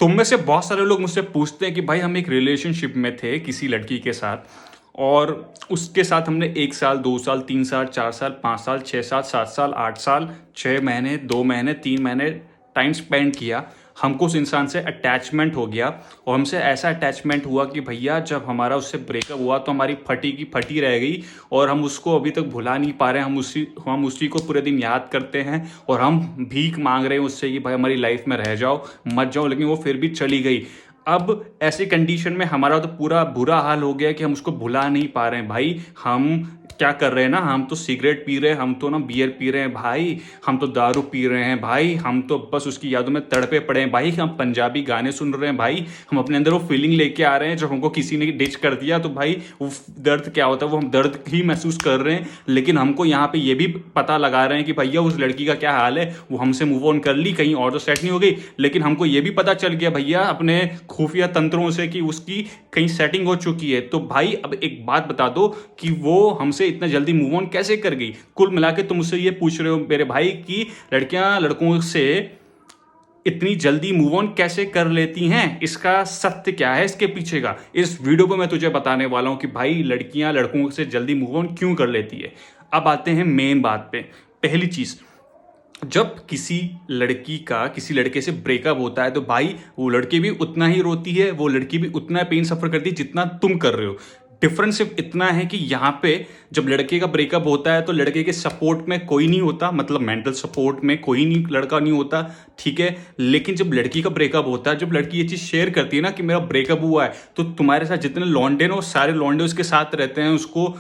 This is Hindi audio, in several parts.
तुम में से बहुत सारे लोग मुझसे पूछते हैं कि भाई हम एक रिलेशनशिप में थे किसी लड़की के साथ और उसके साथ हमने 1 साल 2 साल 3 साल 4 साल 5 साल 6 साल 7 साल 8 साल 6 महीने 2 महीने 3 महीने टाइम स्पेंड किया। हमको उस इंसान से अटैचमेंट हो गया और हमसे ऐसा अटैचमेंट हुआ कि भैया जब हमारा उससे ब्रेकअप हुआ तो हमारी फटी की फटी रह गई और हम उसको अभी तक भुला नहीं पा रहे हैं। हम उसी को पूरे दिन याद करते हैं और हम भीख मांग रहे हैं उससे कि भाई हमारी लाइफ में रह जाओ मत जाओ, लेकिन वो फिर भी चली गई। अब ऐसी कंडीशन में हमारा तो पूरा बुरा हाल हो गया कि हम उसको भुला नहीं पा रहे हैं। भाई हम क्या कर रहे हैं ना, हम तो सिगरेट पी रहे हैं, हम तो ना बियर पी रहे हैं भाई, हम तो दारू पी रहे हैं भाई, हम तो बस उसकी यादों में तड़पे पड़े हैं भाई, हम पंजाबी गाने सुन रहे हैं भाई, हम अपने अंदर वो फीलिंग लेके आ रहे हैं जब हमको किसी ने डिच कर दिया तो भाई वो दर्द क्या होता है वो हम दर्द ही महसूस कर रहे हैं। लेकिन हमको यहाँ पे ये भी पता लगा रहे हैं कि भैया उस लड़की का क्या हाल है, वो हमसे मूव ऑन कर ली, कहीं और तो सेट नहीं हो गई। लेकिन हमको ये भी पता चल गया भैया अपने खुफिया तंत्रों से कि उसकी कहीं सेटिंग हो चुकी है। तो भाई अब एक बात बता दो कि वो हमसे इतना जल्दी मूव ऑन कैसे कर गई। कुल मिला के तुम मुझसे ये पूछ रहे हो मेरे भाई कि लड़कियां लड़कों से इतनी जल्दी मूव ऑन कैसे कर लेती हैं, इसका सत्य क्या है इसके पीछे का, इस वीडियो पे मैं तुझे बताने वाला हूं कि भाई लड़कियां लड़कों से जल्दी मूव ऑन क्यों कर लेती है। अब आते हैं मेन बात पे। पहली चीज, जब किसी लड़की का किसी लड़के से ब्रेकअप होता है तो भाई वो लड़की भी उतना ही रोती है, वो लड़की भी उतना पेन सफर करती है जितना तुम कर रहे हो। डिफरेंस सिर्फ इतना है कि यहाँ पे जब लड़के का ब्रेकअप होता है तो लड़के के सपोर्ट में कोई नहीं होता, मतलब मेंटल सपोर्ट में कोई नहीं लड़का नहीं होता, ठीक है। लेकिन जब लड़की का ब्रेकअप होता है, जब लड़की ये चीज़ शेयर करती है ना कि मेरा ब्रेकअप हुआ है, तो तुम्हारे साथ जितने लौंडे ना वो सारे लौंडे उसके साथ रहते हैं उसको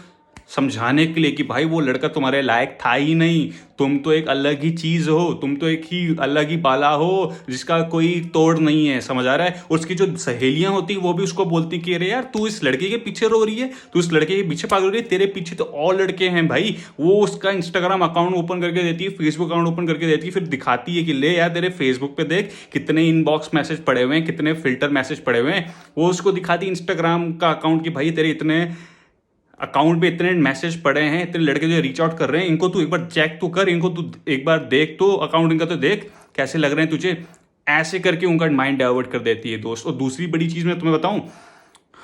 समझाने के लिए कि भाई वो लड़का तुम्हारे लायक था ही नहीं, तुम तो एक अलग ही चीज हो, तुम तो एक ही अलग ही बाला हो जिसका कोई तोड़ नहीं है, समझ आ रहा है। उसकी जो सहेलियां होती वो भी उसको बोलती कि अरे यार तू इस लड़के के पीछे रो रही है, तू इस लड़के के पीछे पागल हो रही है, तेरे पीछे तो और लड़के हैं भाई। वो उसका इंस्टाग्राम अकाउंट ओपन करके देती है, फेसबुक अकाउंट ओपन करके देती है, फिर दिखाती है कि ले यार तेरे फेसबुक पे देख कितने इनबॉक्स मैसेज पड़े हुए हैं, कितने फिल्टर मैसेज पड़े हुए हैं। वो उसको दिखाती है इंस्टाग्राम का अकाउंट कि भाई तेरे इतने अकाउंट पे इतने मैसेज पड़े हैं, इतने लड़के जो रीच आउट कर रहे हैं, इनको तू एक बार चेक तो कर, इनको तू एक बार देख तो अकाउंट इनका तो देख कैसे लग रहे हैं तुझे। ऐसे करके उनका माइंड डाइवर्ट कर देती है दोस्त। और दूसरी बड़ी चीज़ मैं तुम्हें बताऊं,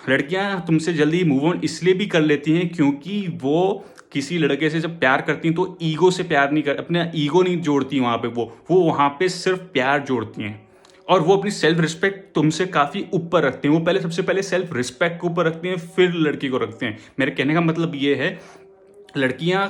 लड़कियां तुमसे जल्दी मूव ऑन इसलिए भी कर लेती हैं क्योंकि वो किसी लड़के से जब प्यार करती हैं तो ईगो से प्यार नहीं कर, अपना ईगो नहीं जोड़ती वहाँ पे, वो वहाँ पे सिर्फ प्यार जोड़ती हैं। और वो अपनी सेल्फ रिस्पेक्ट तुमसे काफ़ी ऊपर रखते हैं। वो पहले सबसे पहले सेल्फ रिस्पेक्ट को ऊपर रखते हैं, फिर लड़की को रखते हैं। मेरे कहने का मतलब ये है, लड़कियां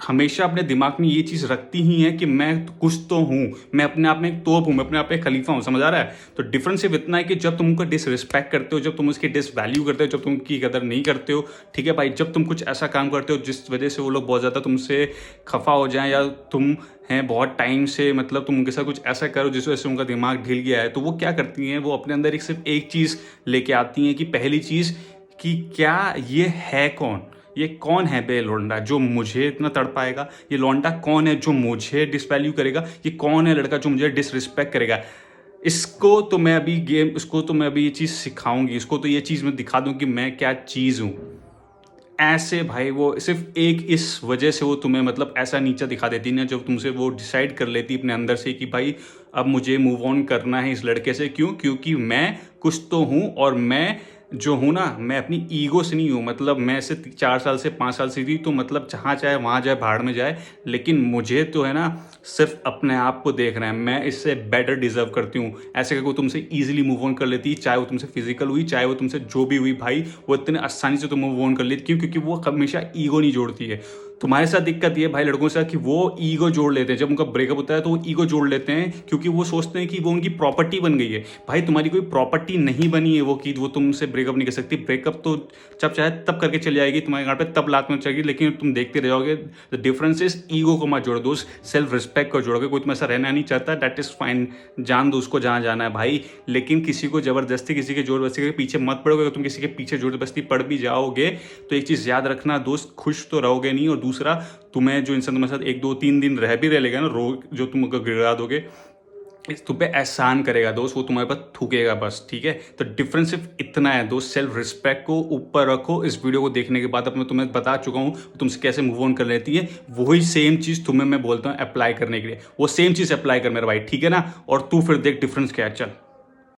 हमेशा अपने दिमाग में ये चीज़ रखती ही हैं कि मैं कुछ तो हूँ, मैं अपने आप में एक तोप हूँ, मैं अपने आप में एक खलीफा हूँ, समझ आ रहा है। तो डिफरेंस सिर्फ इतना है कि जब तुम उनका डिसरिस्पेक्ट करते हो, जब तुम उसकी डिसवैल्यू करते हो, जब तुम उनकी कदर नहीं करते हो, ठीक है भाई, जब तुम कुछ ऐसा काम करते हो जिस वजह से वो लोग बहुत ज़्यादा तुमसे खफा हो जाएं, या तुम हैं बहुत टाइम से मतलब तुम उनके साथ कुछ ऐसा करो जिस वजह से उनका दिमाग ढिल गया है, तो वो क्या करती हैं, वो अपने अंदर सिर्फ एक चीज़ लेके आती हैं कि पहली चीज़ कि क्या ये है कौन, ये कौन है बे लौंडा जो मुझे इतना तड़पाएगा, ये लौंडा कौन है जो मुझे डिसवैल्यू करेगा, ये कौन है लड़का जो मुझे डिसरिस्पेक्ट करेगा। इसको तो मैं अभी ये चीज़ सिखाऊंगी, इसको तो ये चीज़ मैं दिखा दूं कि मैं क्या चीज़ हूँ। ऐसे भाई वो सिर्फ एक इस वजह से वो तुम्हें मतलब ऐसा नीचा दिखा देती ना, जब तुमसे वो डिसाइड कर लेती अपने अंदर से कि भाई अब मुझे मूव ऑन करना है इस लड़के से। क्यों? क्योंकि मैं कुछ तो हूँ और मैं जो हूँ ना, मैं अपनी ईगो से नहीं हूँ, मतलब मैं से 4 साल से 5 साल से थी तो मतलब जहाँ चाहे वहाँ जाए भाड़ में जाए, लेकिन मुझे तो है ना सिर्फ अपने आप को देखना है, मैं इससे बेटर डिजर्व करती हूँ। ऐसे करके वो तुमसे ईजिली मूव ऑन कर लेती, चाहे वो तुमसे फिजिकल हुई चाहे वो तुमसे जो भी हुई भाई, वो इतने आसानी से तुम मूव ऑन कर लेती। क्यों? क्योंकि वो हमेशा ईगो नहीं जोड़ती है। तुम्हारे साथ दिक्कत ये भाई लड़कों के साथ कि वो ईगो जोड़ लेते हैं, जब उनका ब्रेकअप होता है तो वो ईगो जोड़ लेते हैं क्योंकि वो सोचते हैं कि वो उनकी प्रॉपर्टी बन गई है। भाई तुम्हारी कोई प्रॉपर्टी नहीं बनी है वो कि वो तुमसे ब्रेकअप नहीं कर सकती। ब्रेकअप तो जब चाहे तब करके चली जाएगी, तुम्हारे घर पे तब लात में चलेगी, लेकिन तुम देखते रह जाओगे। द डिफरेंस इज ईगो को मत जोड़ो दोस्त, सेल्फ रिस्पेक्ट को जोड़ोगे। कोई तुम ऐसा रहना नहीं चाहता, दैट इज फाइन, जान दो उसको जहाँ जाना है भाई, लेकिन किसी को जबरदस्ती किसी के जोर बस्ती के पीछे मत पड़ोगे। अगर तुम किसी के पीछे जोर बस्ती पड़ भी जाओगे तो एक चीज़ याद रखना दोस्त, खुश तो रहोगे नहीं, और दूसरा तुम्हें जो इंसान तुम्हारे साथ 1 2 3 दिन रह भी लेगा ना, रोग जो तुम गिरा दोगे, तुम पे एहसान करेगा दोस्त, वो तुम्हारे पास थूकेगा बस, ठीक है। तो डिफरेंस सिर्फ इतना है दोस्त, सेल्फ रिस्पेक्ट को ऊपर रखो। इस वीडियो को देखने के बाद अब मैं तुम्हें बता चुका हूँ तुमसे कैसे मूव ऑन कर लेती है, वही सेम चीज़ तुम्हें मैं बोलता हूँ अप्लाई करने के लिए, वो सेम चीज़ अप्लाई कर मेरा भाई, ठीक है ना। और तू फिर देख डिफरेंस क्या है, चल।